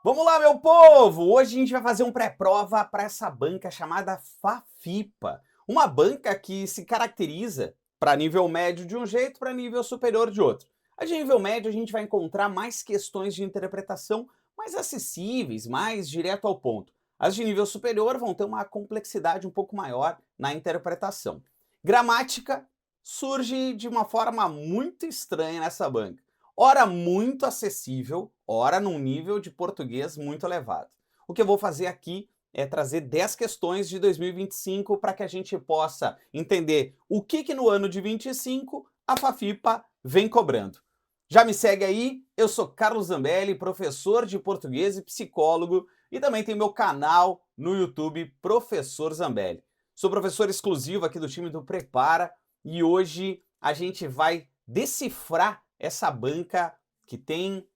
Vamos lá, meu povo! Hoje a gente vai fazer um pré-prova para essa banca chamada FAFIPA. Uma banca que se caracteriza para nível médio de um jeito, para nível superior de outro. A de nível médio a gente vai encontrar mais questões de interpretação mais acessíveis, mais direto ao ponto. As de nível superior vão ter uma complexidade um pouco maior na interpretação. Gramática surge de uma forma muito estranha nessa banca. Ora muito acessível, ora num nível de português muito elevado. O que eu vou fazer aqui é trazer 10 questões de 2025 para que a gente possa entender o que no ano de 25 a FAFIPA vem cobrando. Já me segue aí, eu sou Carlos Zambelli, professor de português e psicólogo, e também tem meu canal no YouTube, Professor Zambelli. Sou professor exclusivo aqui do time do Prepara e hoje a gente vai decifrar essa banca que tem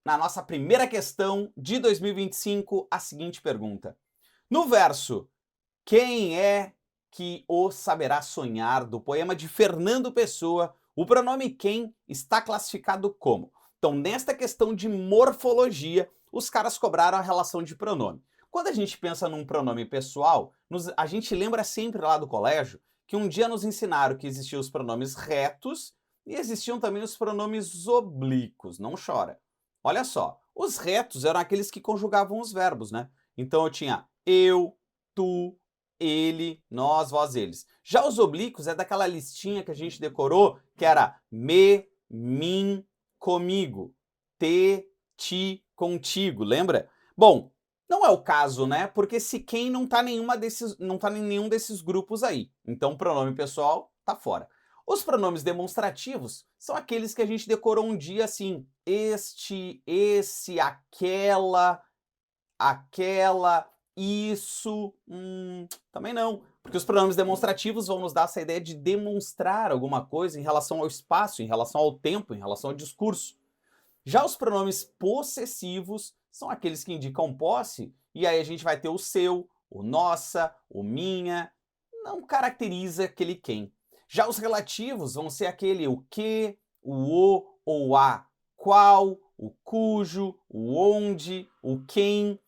na nossa primeira questão de 2025 a seguinte pergunta. No verso "Quem é que o saberá sonhar" do poema de Fernando Pessoa, o pronome quem está classificado como? Então, nesta questão de morfologia, os caras cobraram a relação de pronome. Quando a gente pensa num pronome pessoal, a gente lembra sempre lá do colégio que um dia nos ensinaram que existiam os pronomes retos e existiam também os pronomes oblíquos. Não chora. Olha só, os retos eram aqueles que conjugavam os verbos, né? Então eu tinha eu, tu, ele, nós, vós, eles. Já os oblíquos é daquela listinha que a gente decorou, que era me, mim, comigo, te, ti, contigo, lembra? Bom, não é o caso, né? Porque se quem não tá em nenhum desses grupos aí. Então o pronome pessoal tá fora. Os pronomes demonstrativos são aqueles que a gente decorou um dia assim, este, esse, aquela, aquela, isso, também não. Porque os pronomes demonstrativos vão nos dar essa ideia de demonstrar alguma coisa em relação ao espaço, em relação ao tempo, em relação ao discurso. Já os pronomes possessivos são aqueles que indicam posse, e aí a gente vai ter o seu, o nossa, o minha, não caracteriza aquele quem. Já os relativos vão ser aquele o que, o ou a, qual, o cujo, o onde, o quem.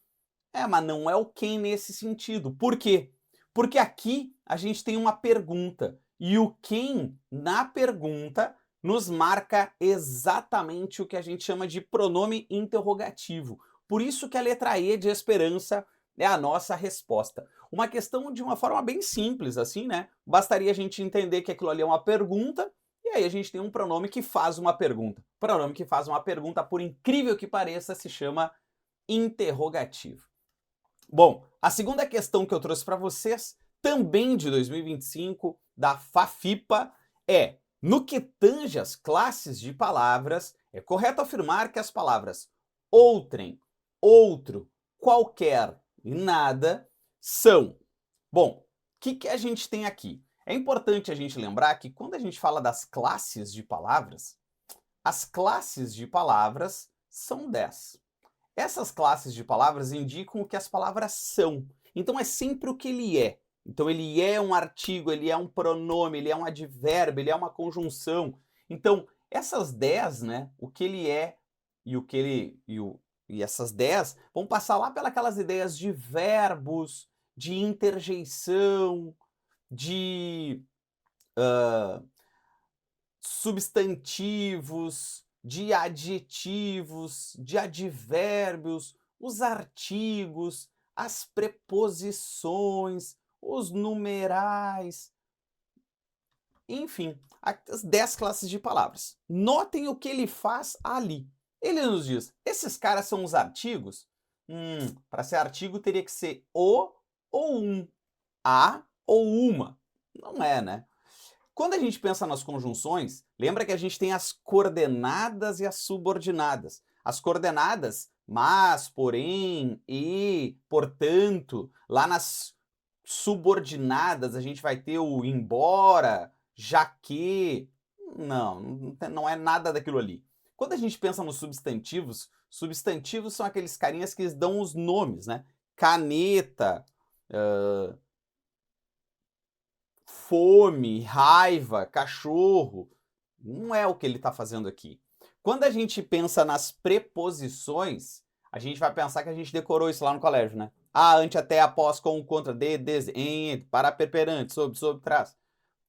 Mas não é o quem nesse sentido. Por quê? Porque aqui a gente tem uma pergunta. E o quem, na pergunta, nos marca exatamente o que a gente chama de pronome interrogativo. Por isso que a letra E de esperança é a nossa resposta. Uma questão de uma forma bem simples, assim, né? Bastaria a gente entender que aquilo ali é uma pergunta, e aí a gente tem um pronome que faz uma pergunta. O pronome que faz uma pergunta, por incrível que pareça, se chama interrogativo. Bom, a segunda questão que eu trouxe para vocês, também de 2025, da FAFIPA, é: no que tange as classes de palavras, é correto afirmar que as palavras outrem, outro, qualquer e nada são. Bom, o que a gente tem aqui? É importante a gente lembrar que quando a gente fala das classes de palavras, as classes de palavras são 10. Essas classes de palavras indicam o que as palavras são. Então é sempre o que ele é. Então ele é um artigo, ele é um pronome, ele é um advérbio, ele é uma conjunção. Então essas 10, né, o que ele é e o que ele e essas 10 vão passar lá pelas ideias de verbos, de interjeição, de substantivos, de adjetivos, de advérbios, os artigos, as preposições, os numerais, enfim, as 10 classes de palavras. Notem o que ele faz ali. Ele nos diz: esses caras são os artigos? Para ser artigo teria que ser o ou um, a ou uma. Não é, né? Quando a gente pensa nas conjunções, lembra que a gente tem as coordenadas e as subordinadas. As coordenadas, mas, porém, e, portanto. Lá nas subordinadas a gente vai ter o embora, já que. Não é nada daquilo ali. Quando a gente pensa nos substantivos, substantivos são aqueles carinhas que dão os nomes, né? Caneta, fome, raiva, cachorro. Não é o que ele está fazendo aqui. Quando a gente pensa nas preposições, a gente vai pensar que a gente decorou isso lá no colégio, né? Ah, ante, até, após, com, contra, de, desde, em, para, perperante, sob, trás.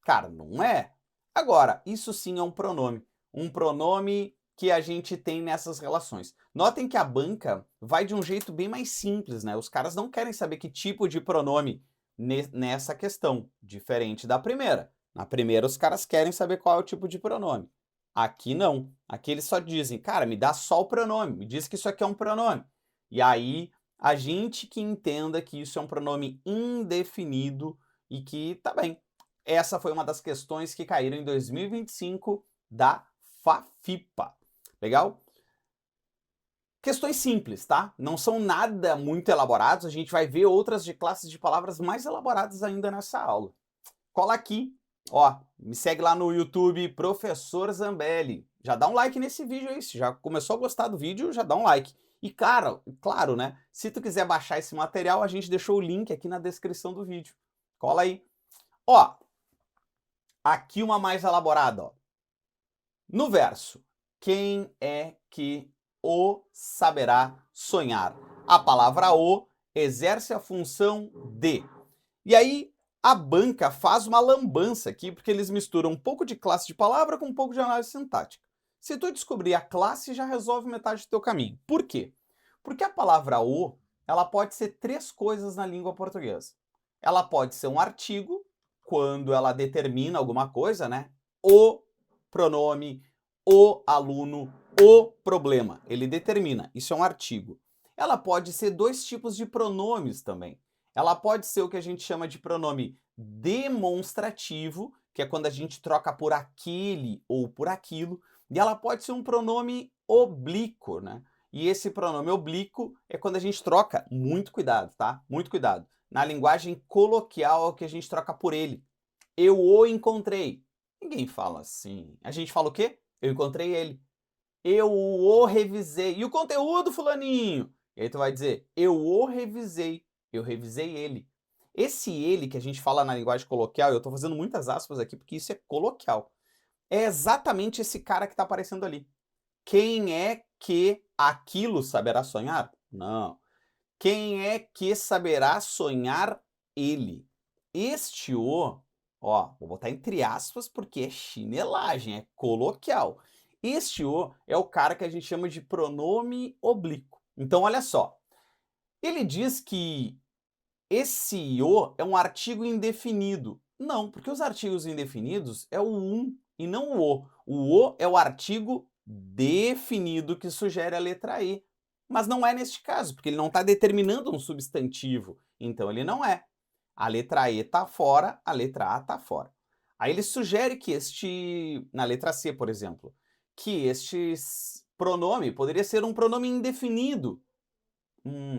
Cara, não é. Agora, isso sim é um pronome. Um pronome que a gente tem nessas relações. Notem que a banca vai de um jeito bem mais simples, né? Os caras não querem saber que tipo de pronome nessa questão, diferente da primeira. Na primeira, os caras querem saber qual é o tipo de pronome. Aqui não. Aqui eles só dizem, cara, me dá só o pronome, me diz que isso aqui é um pronome. E aí, a gente que entenda que isso é um pronome indefinido e que, tá bem, essa foi uma das questões que caíram em 2025 da FAFIPA. Legal? Questões simples, tá? Não são nada muito elaborados, a gente vai ver outras de classes de palavras mais elaboradas ainda nessa aula. Cola aqui, ó, me segue lá no YouTube, Professor Zambelli. Já dá um like nesse vídeo aí, se já começou a gostar do vídeo, já dá um like. E cara, claro, né, se tu quiser baixar esse material, a gente deixou o link aqui na descrição do vídeo. Cola aí. Ó, aqui uma mais elaborada, ó. No verso, quem é que o saberá sonhar? A palavra o exerce a função de. E aí, a banca faz uma lambança aqui, porque eles misturam um pouco de classe de palavra com um pouco de análise sintática. Se tu descobrir a classe, já resolve metade do teu caminho. Por quê? Porque a palavra o, ela pode ser três coisas na língua portuguesa. Ela pode ser um artigo, quando ela determina alguma coisa, né? O pronome, o aluno, o problema. Ele determina, isso é um artigo. Ela pode ser dois tipos de pronomes também. Ela pode ser o que a gente chama de pronome demonstrativo, que é quando a gente troca por aquele ou por aquilo, e ela pode ser um pronome oblíquo, né? E esse pronome oblíquo é quando a gente troca, muito cuidado, tá? Muito cuidado. Na linguagem coloquial é o que a gente troca por ele. Eu o encontrei. Ninguém fala assim. A gente fala o quê? Eu encontrei ele. Eu o revisei. E o conteúdo, fulaninho? E aí tu vai dizer, eu o revisei. Eu revisei ele. Esse ele que a gente fala na linguagem coloquial, eu estou fazendo muitas aspas aqui porque isso é coloquial, é exatamente esse cara que está aparecendo ali. Quem é que aquilo saberá sonhar? Não. Quem é que saberá sonhar ele? Este o, ó, vou botar entre aspas porque é chinelagem, é coloquial. Este o é o cara que a gente chama de pronome oblíquo. Então, olha só. Ele diz que esse o é um artigo indefinido. Não, porque os artigos indefinidos é o um e não o o. O o é o artigo definido que sugere a letra e. Mas não é neste caso, porque ele não está determinando um substantivo. Então ele não é. A letra e está fora, a letra a está fora. Aí ele sugere que na letra C, por exemplo, que este pronome poderia ser um pronome indefinido.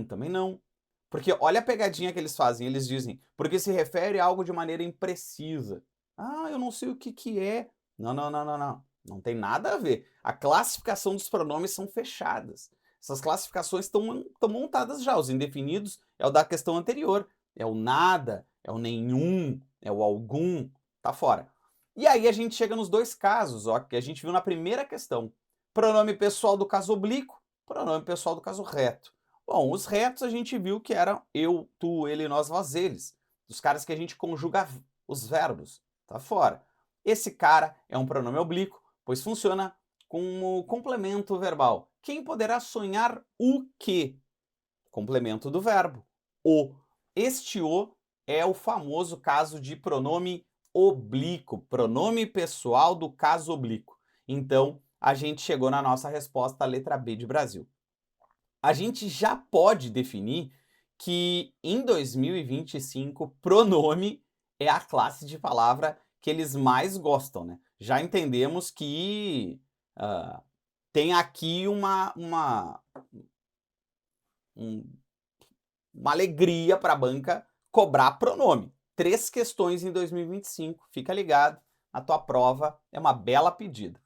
Também não. Porque olha a pegadinha que eles fazem, eles dizem, porque se refere a algo de maneira imprecisa. Ah, eu não sei o que que é. Não, não, não, não, não. Não tem nada a ver. A classificação dos pronomes são fechadas. Essas classificações estão montadas já. Os indefinidos é o da questão anterior. É o nada, é o nenhum, é o algum. Tá fora. E aí a gente chega nos dois casos, ó, que a gente viu na primeira questão. Pronome pessoal do caso oblíquo, pronome pessoal do caso reto. Bom, os retos a gente viu que eram eu, tu, ele, nós, vós, eles. Dos caras que a gente conjuga os verbos. Tá fora. Esse cara é um pronome oblíquo, pois funciona como complemento verbal. Quem poderá sonhar o quê? Complemento do verbo. O. Este o é o famoso caso de pronome oblíquo, pronome pessoal do caso oblíquo. Então, a gente chegou na nossa resposta, a letra B de Brasil. A gente já pode definir que em 2025 pronome é a classe de palavra que eles mais gostam, né? Já entendemos que tem aqui uma alegria para a banca cobrar pronome. 3 questões em 2025, fica ligado, a tua prova é uma bela pedida.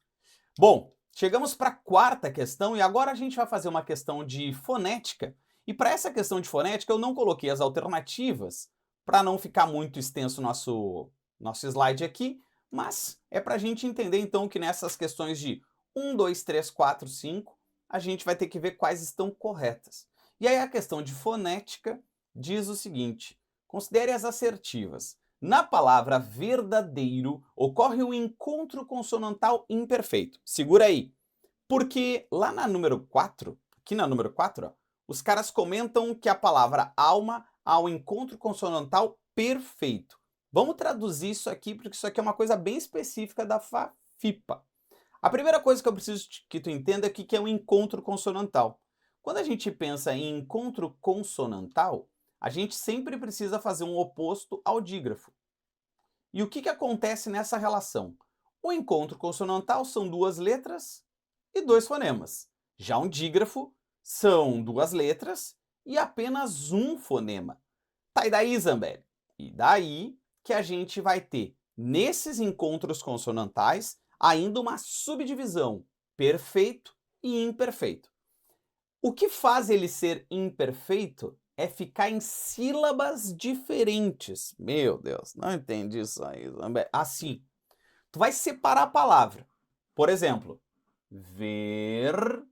Bom, chegamos para a quarta questão e agora a gente vai fazer uma questão de fonética. E para essa questão de fonética eu não coloquei as alternativas para não ficar muito extenso o nosso slide aqui, mas é para a gente entender então que nessas questões de 1, 2, 3, 4, 5, a gente vai ter que ver quais estão corretas. E aí a questão de fonética diz o seguinte: considere as assertivas. Na palavra verdadeiro ocorre um encontro consonantal imperfeito. Segura aí. Porque lá na número 4, aqui na número 4, ó, os caras comentam que a palavra alma há um encontro consonantal perfeito. Vamos traduzir isso aqui, porque isso aqui é uma coisa bem específica da FIPA. A primeira coisa que eu preciso que tu entenda é o que é um encontro consonantal. Quando a gente pensa em encontro consonantal, a gente sempre precisa fazer um oposto ao dígrafo. E o que acontece nessa relação? O encontro consonantal são duas letras e dois fonemas. Já um dígrafo são duas letras e apenas um fonema. Tá, e daí, Zambelli? E daí que a gente vai ter, nesses encontros consonantais, ainda uma subdivisão, perfeito e imperfeito. O que faz ele ser imperfeito é ficar em sílabas diferentes. Meu Deus, não entendi isso aí, Zambelli. Assim, tu vai separar a palavra. Por exemplo, verdadeiro.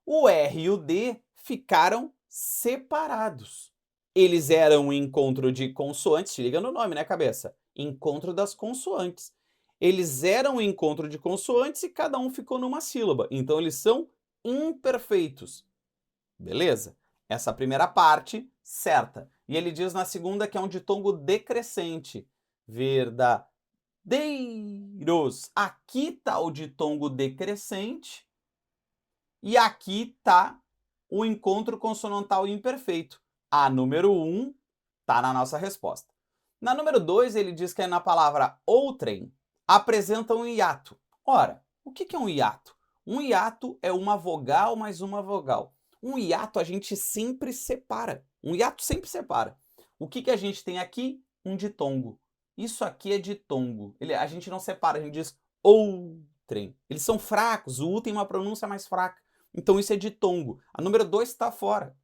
O R e o D ficaram separados. Eles eram um encontro de consoantes, se liga no nome, né, cabeça? Encontro das consoantes. Eles eram um encontro de consoantes e cada um ficou numa sílaba. Então eles são imperfeitos. Beleza? Essa primeira parte, certa. E ele diz na segunda que é um ditongo decrescente. Verdadeiros. Aqui está o ditongo decrescente e aqui está o encontro consonantal imperfeito. A número 1 está na nossa resposta. Na número 2, ele diz que é na palavra outrem, apresenta um hiato. Ora, o que é um hiato? Um hiato é uma vogal mais uma vogal. Um hiato a gente sempre separa. Um hiato sempre separa. O que a gente tem aqui? Um ditongo. Isso aqui é ditongo. A gente não separa, a gente diz outrem. Eles são fracos, o U tem uma pronúncia mais fraca. Então isso é ditongo. A número 2 está fora.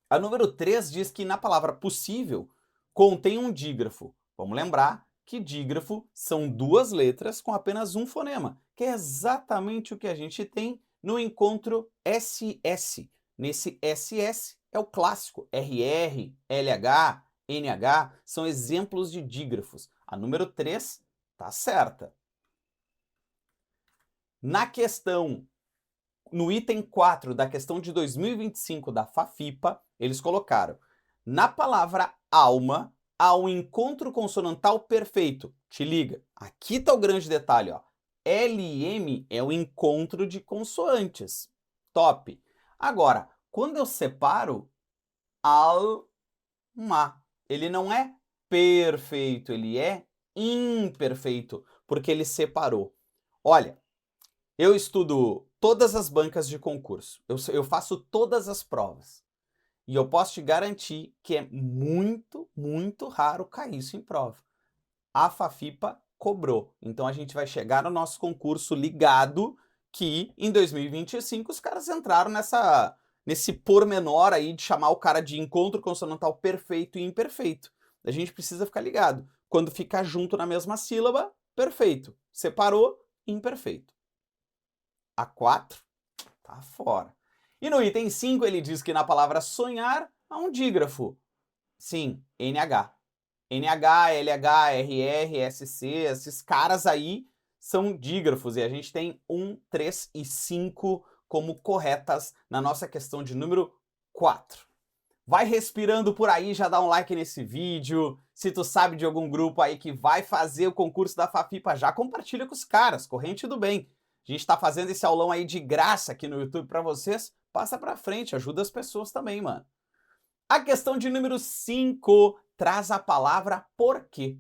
A número 3 diz que na palavra possível contém um dígrafo. Vamos lembrar que dígrafo são duas letras com apenas um fonema, que é exatamente o que a gente tem no encontro SS. Nesse SS é o clássico RR, LH, NH, são exemplos de dígrafos. A número 3 está certa. Na questão, no item 4 da questão de 2025 da FAFIPA, eles colocaram: na palavra alma há um encontro consonantal perfeito. Te liga, aqui está o grande detalhe, ó. LM é o encontro de consoantes. Top. Agora, quando eu separo alma, ele não é perfeito, ele é imperfeito, porque ele separou. Olha, eu estudo todas as bancas de concurso, eu faço todas as provas. E eu posso te garantir que é muito, muito raro cair isso em prova. A FAFIPA cobrou. Então a gente vai chegar no nosso concurso ligado que em 2025 os caras entraram nesse pormenor aí de chamar o cara de encontro consonantal perfeito e imperfeito. A gente precisa ficar ligado. Quando ficar junto na mesma sílaba, perfeito. Separou, imperfeito. A 4 tá fora. E no item 5 ele diz que na palavra sonhar há um dígrafo. Sim, NH. NH, LH, RR, SC, esses caras aí são dígrafos e a gente tem 1, 3 e 5 como corretas na nossa questão de número 4. Vai respirando por aí, já dá um like nesse vídeo. Se tu sabe de algum grupo aí que vai fazer o concurso da FAFIPA, já compartilha com os caras, corrente do bem. A gente tá fazendo esse aulão aí de graça aqui no YouTube para vocês. Passa pra frente, ajuda as pessoas também, mano. A questão de número 5 traz a palavra porquê.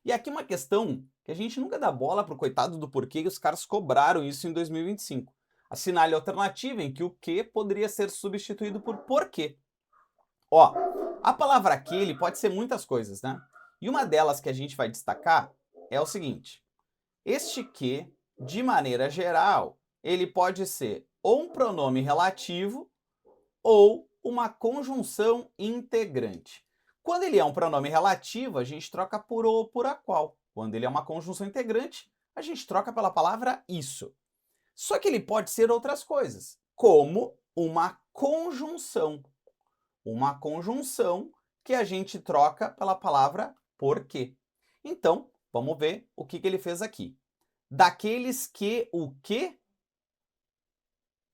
E aqui uma questão que a gente nunca dá bola pro coitado do porquê e os caras cobraram isso em 2025. Assinale a alternativa em que o que poderia ser substituído por porquê. Ó, a palavra aquele pode ser muitas coisas, né? E uma delas que a gente vai destacar é o seguinte: este que, de maneira geral, ele pode ser ou um pronome relativo ou uma conjunção integrante. Quando ele é um pronome relativo, a gente troca por o ou por a qual. Quando ele é uma conjunção integrante, a gente troca pela palavra isso. Só que ele pode ser outras coisas, como uma conjunção. Uma conjunção que a gente troca pela palavra porque. Então, vamos ver o que ele fez aqui. Daqueles que o quê?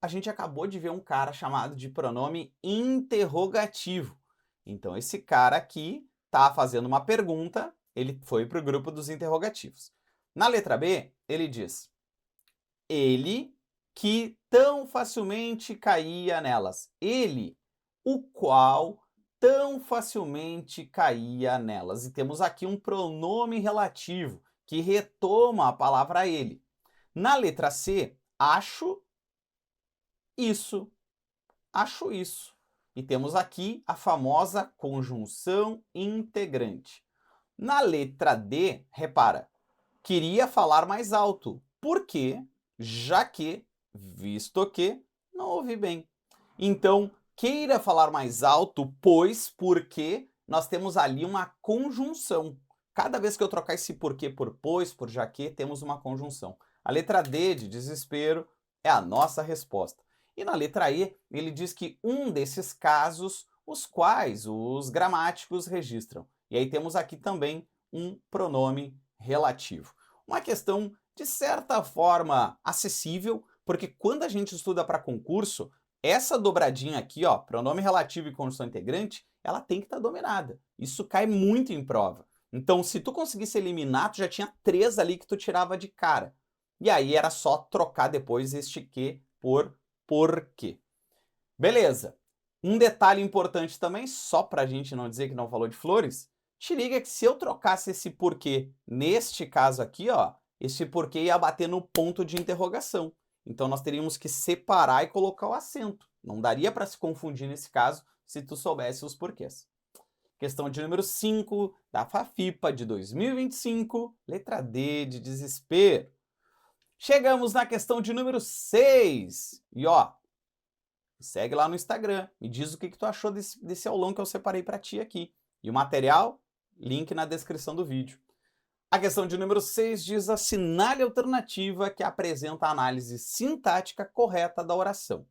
A gente acabou de ver um cara chamado de pronome interrogativo. Então, esse cara aqui está fazendo uma pergunta, ele foi para o grupo dos interrogativos. Na letra B, ele diz: ele que tão facilmente caía nelas. Ele, o qual tão facilmente caía nelas. E temos aqui um pronome relativo que retoma a palavra ele. Na letra C, acho isso. Acho isso. E temos aqui a famosa conjunção integrante. Na letra D, repara, queria falar mais alto. Por quê? Já que, visto que, não ouvi bem. Então, queira falar mais alto, pois, porque, nós temos ali uma conjunção. Cada vez que eu trocar esse porquê por pois, por já que, temos uma conjunção. A letra D, de desespero, é a nossa resposta. E na letra E, ele diz que um desses casos, os quais os gramáticos registram. E aí temos aqui também um pronome relativo. Uma questão, de certa forma, acessível, porque quando a gente estuda para concurso, essa dobradinha aqui, ó, pronome relativo e conjunção integrante, ela tem que estar dominada. Isso cai muito em prova. Então, se tu conseguisse eliminar, tu já tinha 3 ali que tu tirava de cara. E aí era só trocar depois este que por porquê. Beleza. Um detalhe importante também, só para a gente não dizer que não falou de flores, te liga que se eu trocasse esse porquê neste caso aqui, ó, esse porquê ia bater no ponto de interrogação. Então nós teríamos que separar e colocar o acento. Não daria para se confundir nesse caso se tu soubesse os porquês. Questão de número 5 da FAFIPA de 2025, letra D de desespero. Chegamos na questão de número 6. E ó, segue lá no Instagram, me diz o que tu achou desse aulão que eu separei para ti aqui. E o material, link na descrição do vídeo. A questão de número 6 diz: assinale a alternativa que apresenta a análise sintática correta da oração.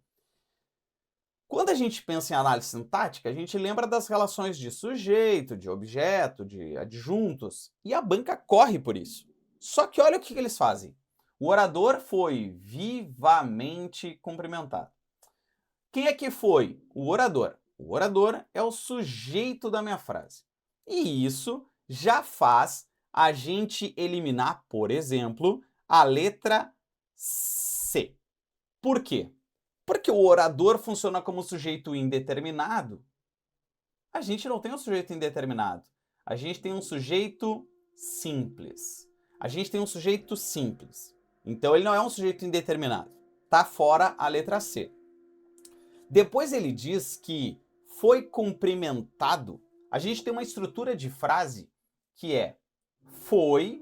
Quando a gente pensa em análise sintática, a gente lembra das relações de sujeito, de objeto, de adjuntos, e a banca corre por isso. Só que olha o que eles fazem. O orador foi vivamente cumprimentado. Quem é que foi? O orador. O orador é o sujeito da minha frase. E isso já faz a gente eliminar, por exemplo, a letra C. Por quê? Porque o orador funciona como sujeito indeterminado. A gente não tem um sujeito indeterminado. A gente tem um sujeito simples. A gente tem um sujeito simples. Então ele não é um sujeito indeterminado. Tá fora a letra C. Depois ele diz que foi cumprimentado. A gente tem uma estrutura de frase que é foi,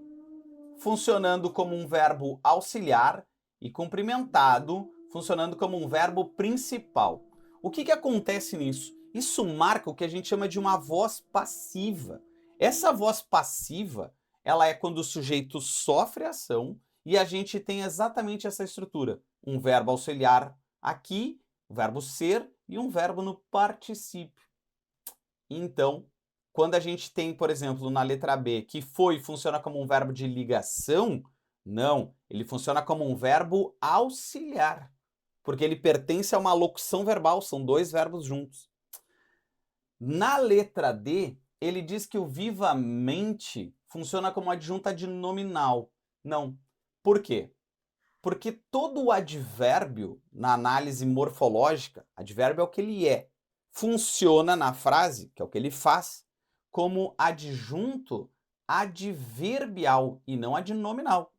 funcionando como um verbo auxiliar, e cumprimentado, funcionando como um verbo principal. O que acontece nisso? Isso marca o que a gente chama de uma voz passiva. Essa voz passiva, ela é quando o sujeito sofre a ação e a gente tem exatamente essa estrutura. Um verbo auxiliar aqui, o verbo ser e um verbo no particípio. Então, quando a gente tem, por exemplo, na letra B, que foi funciona como um verbo de ligação, não, ele funciona como um verbo auxiliar, porque ele pertence a uma locução verbal, são 2 verbos juntos. Na letra D, ele diz que o vivamente funciona como adjunta de nominal. Não. Por quê? Porque todo o advérbio, na análise morfológica, advérbio é o que ele é, funciona na frase, que é o que ele faz, como adjunto adverbial e não adnominal.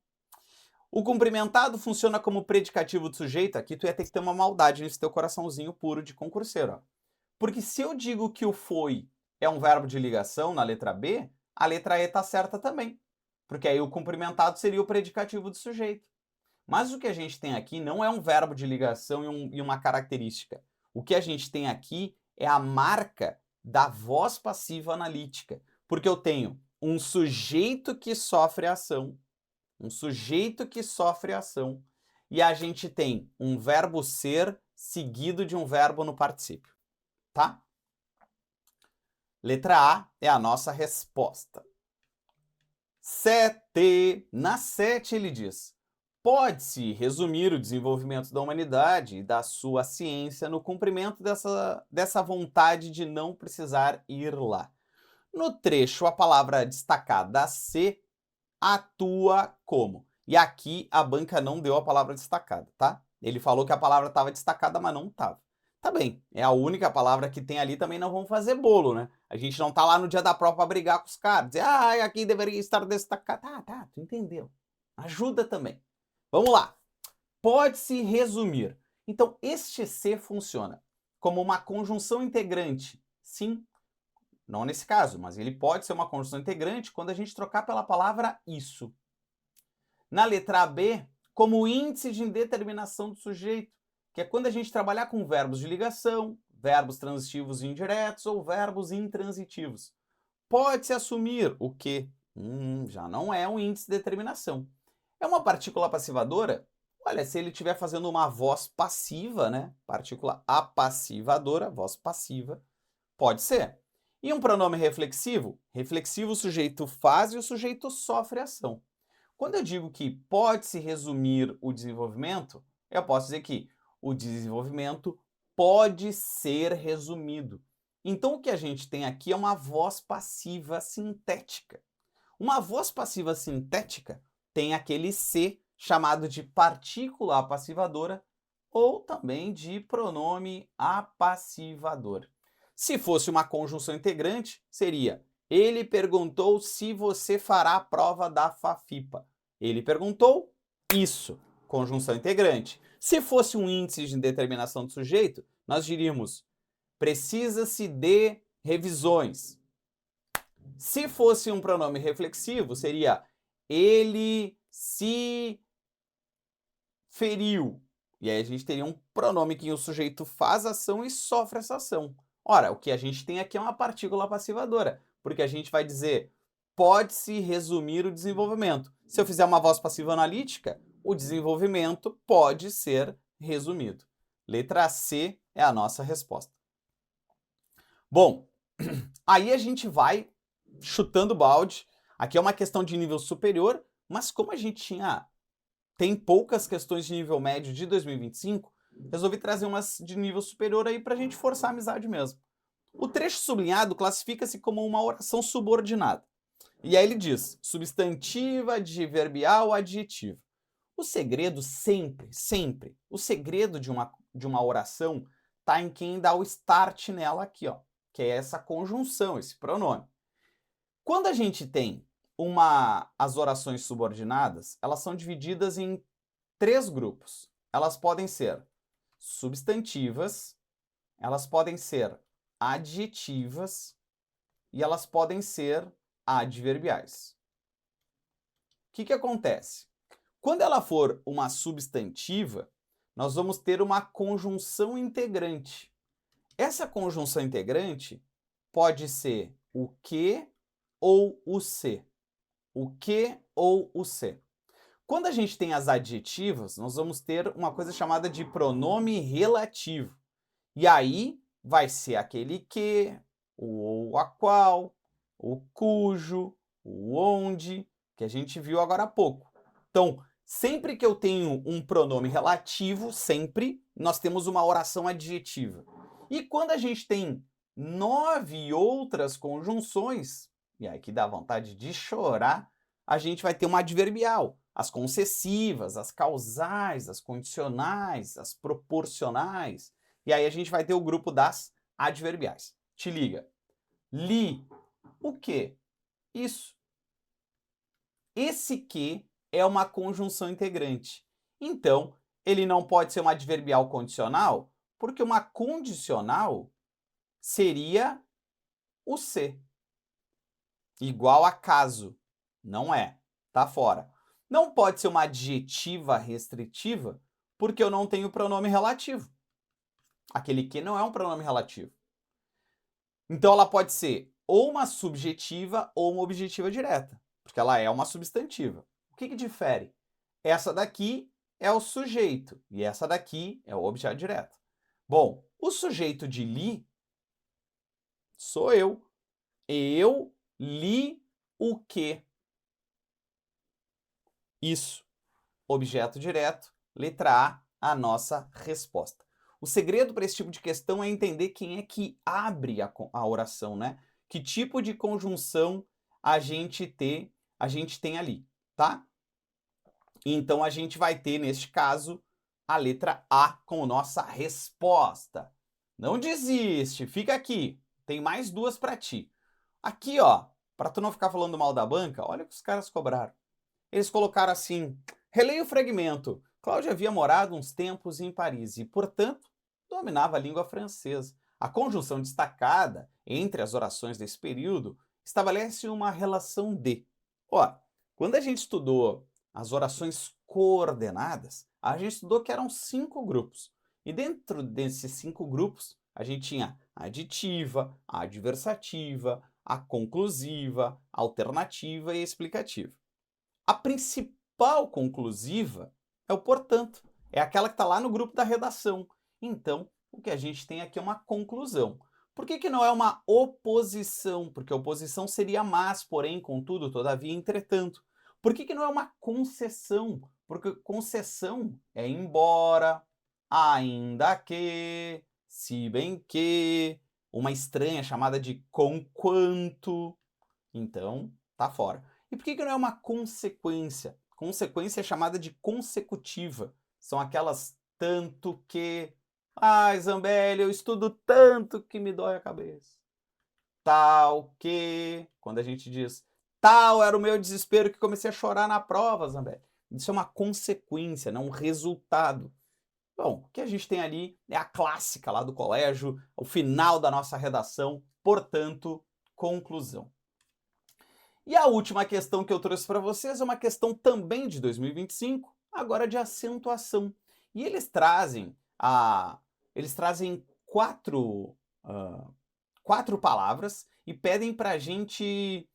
O cumprimentado funciona como predicativo do sujeito. Aqui tu ia ter que ter uma maldade nesse teu coraçãozinho puro de concurseiro. Ó. Porque se eu digo que o foi é um verbo de ligação na letra B, a letra E está certa também. Porque aí o cumprimentado seria o predicativo do sujeito. Mas o que a gente tem aqui não é um verbo de ligação e uma característica. O que a gente tem aqui é a marca da voz passiva analítica. Porque eu tenho um sujeito que sofre a ação. um sujeito que sofre ação. E a gente tem um verbo ser seguido de um verbo no particípio, tá? Letra A é a nossa resposta. 7. Na 7 ele diz: pode-se resumir o desenvolvimento da humanidade e da sua ciência no cumprimento dessa vontade de não precisar ir lá. No trecho, a palavra destacada C atua como? E aqui a banca não deu a palavra destacada, tá? Ele falou que a palavra estava destacada, mas não estava. Tá bem, é a única palavra que tem ali, também não vamos fazer bolo, né? A gente não tá lá no dia da prova para brigar com os caras, dizer, aqui deveria estar destacado. Tá, tu entendeu. Ajuda também. Vamos lá. Pode-se resumir. Então, este C funciona como uma conjunção integrante. Sim, não nesse caso, mas ele pode ser uma conjunção integrante quando a gente trocar pela palavra isso. Na letra B, como índice de indeterminação do sujeito, que é quando a gente trabalhar com verbos de ligação, verbos transitivos e indiretos ou verbos intransitivos. Pode-se assumir o que? Já não é um índice de determinação. É uma partícula passivadora? Olha, se ele estiver fazendo uma voz passiva, né? Partícula apassivadora, voz passiva, pode ser. E um pronome reflexivo? Reflexivo, o sujeito faz e o sujeito sofre ação. Quando eu digo que pode-se resumir o desenvolvimento, eu posso dizer que o desenvolvimento pode ser resumido. Então, o que a gente tem aqui é uma voz passiva sintética. Uma voz passiva sintética tem aquele C chamado de partícula apassivadora ou também de pronome apassivador. Se fosse uma conjunção integrante, seria: ele perguntou se você fará a prova da FAFIPA. Ele perguntou isso, conjunção integrante. Se fosse um índice de indeterminação do sujeito, nós diríamos: precisa-se de revisões. Se fosse um pronome reflexivo, seria: ele se feriu. E aí a gente teria um pronome que o sujeito faz ação e sofre essa ação. Ora, o que a gente tem aqui é uma partícula passivadora, porque a gente vai dizer: pode-se resumir o desenvolvimento. Se eu fizer uma voz passiva analítica, o desenvolvimento pode ser resumido. Letra C é a nossa resposta. Bom, aí a gente vai chutando balde. Aqui é uma questão de nível superior, mas como a gente tem poucas questões de nível médio de 2025, resolvi trazer umas de nível superior aí para a gente forçar a amizade mesmo. O trecho sublinhado classifica-se como uma oração subordinada. E aí ele diz: substantiva, adverbial, adjetivo. O segredo sempre, o segredo de uma oração está em quem dá o start nela aqui, ó, que é essa conjunção, esse pronome. Quando a gente tem as orações subordinadas, elas são divididas em 3 grupos. Elas podem ser substantivas, elas podem ser adjetivas e elas podem ser adverbiais. O que acontece? Quando ela for uma substantiva, nós vamos ter uma conjunção integrante. Essa conjunção integrante pode ser o que ou o se. O que ou o se. Quando a gente tem as adjetivas, nós vamos ter uma coisa chamada de pronome relativo. E aí vai ser aquele que, o ou a qual, o cujo, o onde, que a gente viu agora há pouco. Então, sempre que eu tenho um pronome relativo, sempre, nós temos uma oração adjetiva. E quando a gente tem 9 outras conjunções, e aí que dá vontade de chorar, a gente vai ter uma adverbial. As concessivas, as causais, as condicionais, as proporcionais. E aí a gente vai ter o grupo das adverbiais. Te liga. Li. O quê? Isso. Esse que é uma conjunção integrante. Então, ele não pode ser uma adverbial condicional, porque uma condicional seria o se. Igual a caso. Não é. Tá fora. Não pode ser uma adjetiva restritiva, porque eu não tenho pronome relativo. Aquele que não é um pronome relativo. Então, ela pode ser ou uma subjetiva ou uma objetiva direta, porque ela é uma substantiva. O que difere? Essa daqui é o sujeito e essa daqui é o objeto direto. Bom, o sujeito de li sou eu. Eu li o quê? Isso. Objeto direto, letra A nossa resposta. O segredo para esse tipo de questão é entender quem é que abre a oração, né? Que tipo de conjunção a gente tem ali, tá? Então a gente vai ter, neste caso, a letra A como nossa resposta. Não desiste, fica aqui. Tem mais duas para ti. Aqui, ó, para tu não ficar falando mal da banca, olha o que os caras cobraram. Eles colocaram assim: releia o fragmento. Cláudia havia morado uns tempos em Paris e, portanto, dominava a língua francesa. A conjunção destacada entre as orações desse período estabelece uma relação de. Ó, quando a gente estudou as orações coordenadas, a gente estudou que eram 5 grupos. E dentro desses 5 grupos, a gente tinha a aditiva, a adversativa, a conclusiva, a alternativa e a explicativa. A principal conclusiva é o portanto, é aquela que está lá no grupo da redação. Então, o que a gente tem aqui é uma conclusão. Por que não é uma oposição? Porque oposição seria mas, porém, contudo, todavia, entretanto. Por que não é uma concessão? Porque concessão é embora, ainda que, se bem que, uma estranha chamada de conquanto. Então, tá fora. E por que não é uma consequência? Consequência é chamada de consecutiva. São aquelas tanto que... Ai, Zambelli, eu estudo tanto que me dói a cabeça. Tal que... Quando a gente diz tal era o meu desespero que comecei a chorar na prova, Zambelli. Isso é uma consequência, não um resultado. Bom, o que a gente tem ali é a clássica lá do colégio, o final da nossa redação, portanto, conclusão. E a última questão que eu trouxe para vocês é uma questão também de 2025, agora de acentuação. E eles trazem quatro palavras e pedem para a gente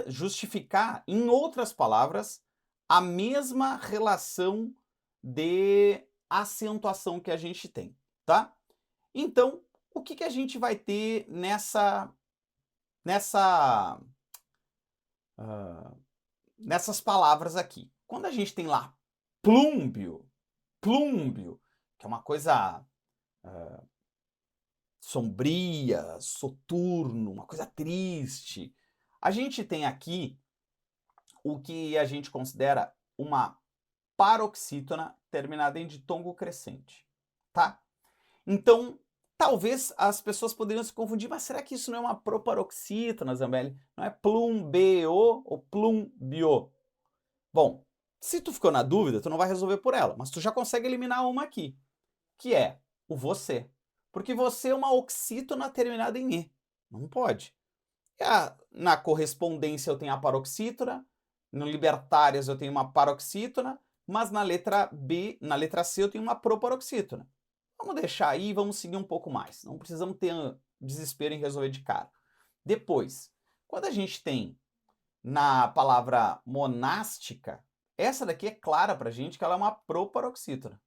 justificar em outras palavras a mesma relação de acentuação que a gente tem, tá? Então, o que a gente vai ter nessas palavras aqui? Quando a gente tem lá plúmbio, que é uma coisa sombria, soturno, uma coisa triste, a gente tem aqui o que a gente considera uma paroxítona terminada em ditongo crescente, tá? Então, talvez as pessoas poderiam se confundir, mas será que isso não é uma proparoxítona, Zambelli? Não é plumbeo ou plumbio? Bom, se tu ficou na dúvida, tu não vai resolver por ela, mas tu já consegue eliminar uma aqui, que é o você. Porque você é uma oxítona terminada em E. Não pode. Na correspondência eu tenho a paroxítona, no libertárias eu tenho uma paroxítona, mas na letra C eu tenho uma proparoxítona. Vamos deixar aí e vamos seguir um pouco mais. Não precisamos ter desespero em resolver de cara. Depois, quando a gente tem na palavra monástica, essa daqui é clara pra gente que ela é uma proparoxítona.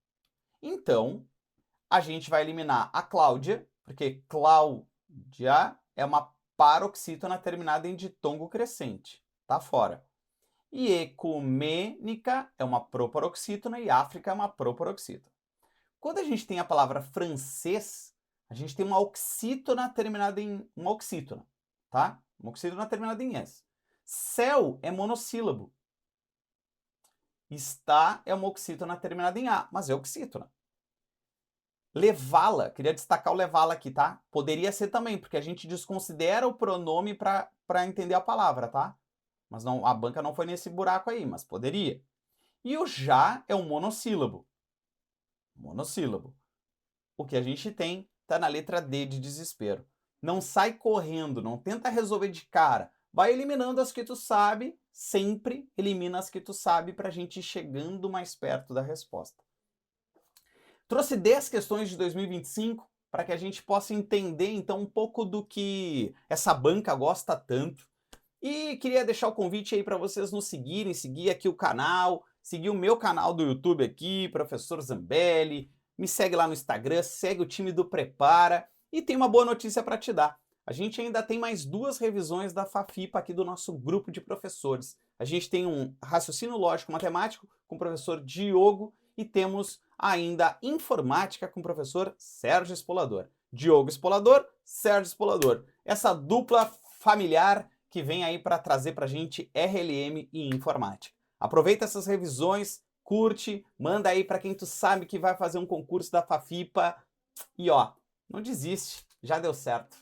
Então, a gente vai eliminar a Cláudia, porque Cláudia é uma paroxítona terminada em ditongo crescente. Tá fora. E ecumênica é uma proparoxítona e África é uma proparoxítona. Quando a gente tem a palavra francês, a gente tem uma oxítona terminada em uma oxítona, tá? Uma oxítona terminada em S. Céu é monossílabo. Está é uma oxítona terminada em A, mas é oxítona. Levá-la, queria destacar o levá-la aqui, tá? Poderia ser também, porque a gente desconsidera o pronome para entender a palavra, tá? Mas não, a banca não foi nesse buraco aí, mas poderia. E o já é um monossílabo. Monossílabo. O que a gente tem está na letra D de desespero. Não sai correndo, não tenta resolver de cara. Vai eliminando as que tu sabe, sempre elimina as que tu sabe para a gente ir chegando mais perto da resposta. Trouxe 10 questões de 2025 para que a gente possa entender então um pouco do que essa banca gosta tanto, E queria deixar o convite aí para vocês nos seguirem, seguir aqui o canal, seguir o meu canal do YouTube aqui, Professor Zambelli, me segue lá no Instagram, segue o time do Prepara e tem uma boa notícia para te dar. A gente ainda tem mais 2 revisões da FAFIPA aqui do nosso grupo de professores. A gente tem um raciocínio lógico matemático com o professor Diogo e temos ainda informática com o professor Sérgio Espolador. Diogo Espolador, Sérgio Espolador. Essa dupla familiar que vem aí para trazer para a gente RLM e informática. Aproveita essas revisões, curte, manda aí para quem tu sabe que vai fazer um concurso da FAFIPA e ó, não desiste, já deu certo.